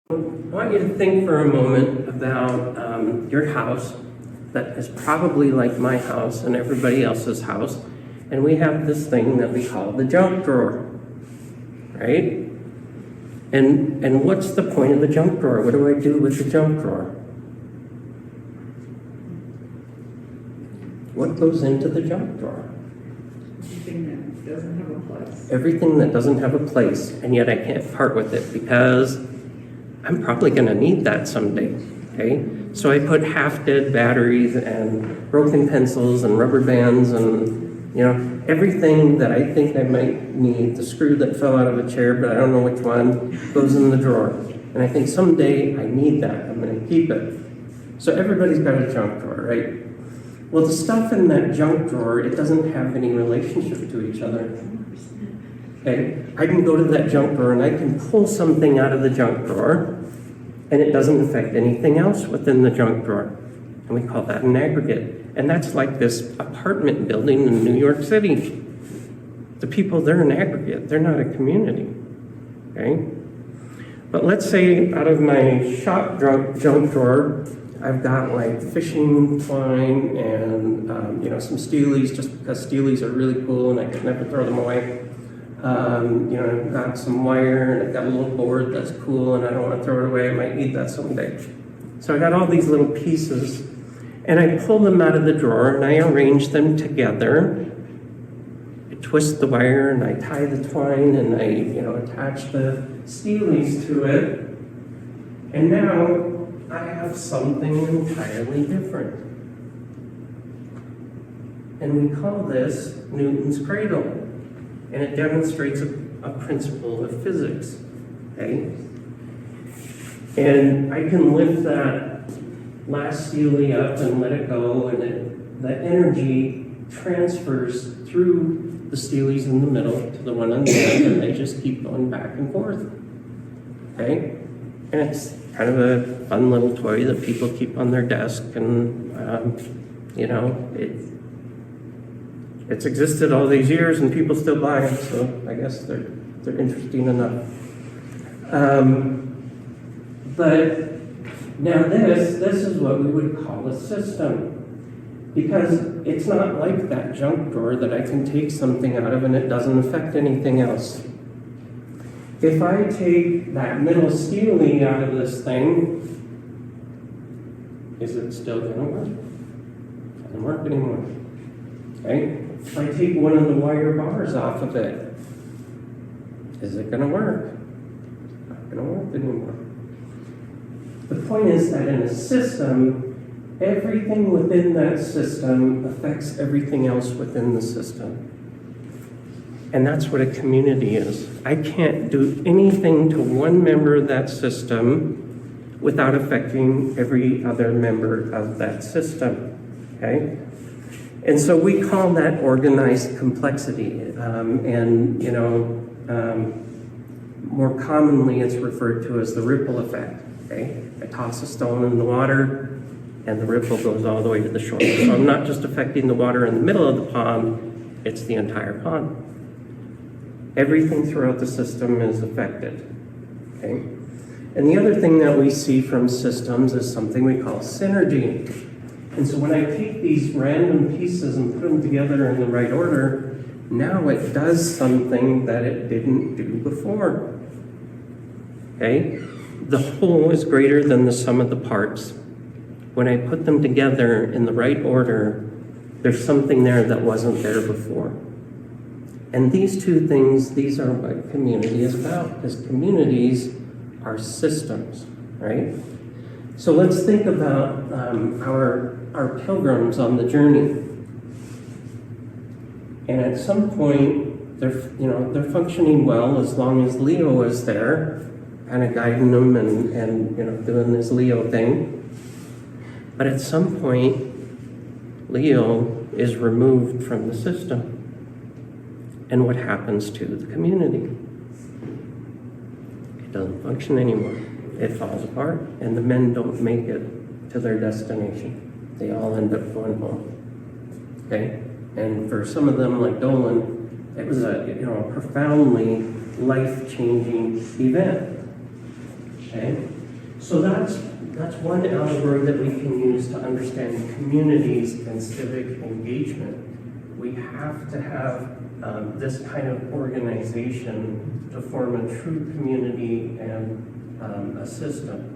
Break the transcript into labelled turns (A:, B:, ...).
A: I want you to think for a moment about your house that is probably like my house and everybody else's house, and we have this thing that we call the junk drawer, right? And what's the point of the junk drawer? What do I do with the junk drawer? What goes into the junk drawer?
B: Everything that doesn't have a place.
A: Everything that doesn't have a place, and yet I can't part with it because I'm probably going to need that someday, okay? So I put half-dead batteries and broken pencils and rubber bands and, everything that I think I might need. The screw that fell out of a chair, but I don't know which one, goes in the drawer. And I think someday I need that. I'm going to keep it. So everybody's got a junk drawer, right? Well, the stuff in that junk drawer, it doesn't have any relationship to each other. Okay? I can go to that junk drawer and I can pull something out of the junk drawer, and it doesn't affect anything else within the junk drawer. And we call that an aggregate. And that's like this apartment building in New York City. The people, they're an aggregate. They're not a community. Okay? But let's say out of my shop junk drawer, I've got like fishing twine and some steelies, just because steelies are really cool and I could never throw them away. I've got some wire and I've got a little board that's cool and I don't want to throw it away. I might need that someday. So I got all these little pieces and I pull them out of the drawer and I arrange them together. I twist the wire and I tie the twine and I attach the steelies to it. And now I have something entirely different. And we call this Newton's Cradle. And it demonstrates a principle of physics, okay? And I can lift that last steel up and let it go, and the energy transfers through the steelies in the middle to the one on the end, and they just keep going back and forth, okay? And it's kind of a fun little toy that people keep on their desk, and it's existed all these years, and people still buy them. So I guess they're interesting enough. But now this is what we would call a system, because it's not like that junk drawer that I can take something out of and it doesn't affect anything else. If I take that middle steely out of this thing, is it still going to work? It doesn't work anymore. Okay? If I take one of the wire bars off of it, is it going to work? It's not going to work anymore. The point is that in a system, everything within that system affects everything else within the system. And that's what a community is. I can't do anything to one member of that system without affecting every other member of that system, okay? And so we call that organized complexity. More commonly it's referred to as the ripple effect, okay? I toss a stone in the water and the ripple goes all the way to the shore. So I'm not just affecting the water in the middle of the pond, it's the entire pond. Everything throughout the system is affected, okay? And the other thing that we see from systems is something we call synergy. And so when I take these random pieces and put them together in the right order, now it does something that it didn't do before, okay? The whole is greater than the sum of the parts. When I put them together in the right order, there's something there that wasn't there before. And these two things, these are what community is about, because communities are systems, right? So let's think about our pilgrims on the journey. And at some point, they're functioning well as long as Leo is there, kind of guiding them and doing this Leo thing. But at some point, Leo is removed from the system. And what happens to the community? It doesn't function anymore. It falls apart, and the men don't make it to their destination. They all end up going home. Okay? And for some of them, like Dolan, it was a profoundly life-changing event. Okay? So that's one allegory that we can use to understand communities and civic engagement. We have to have this kind of organization to form a true community and a system.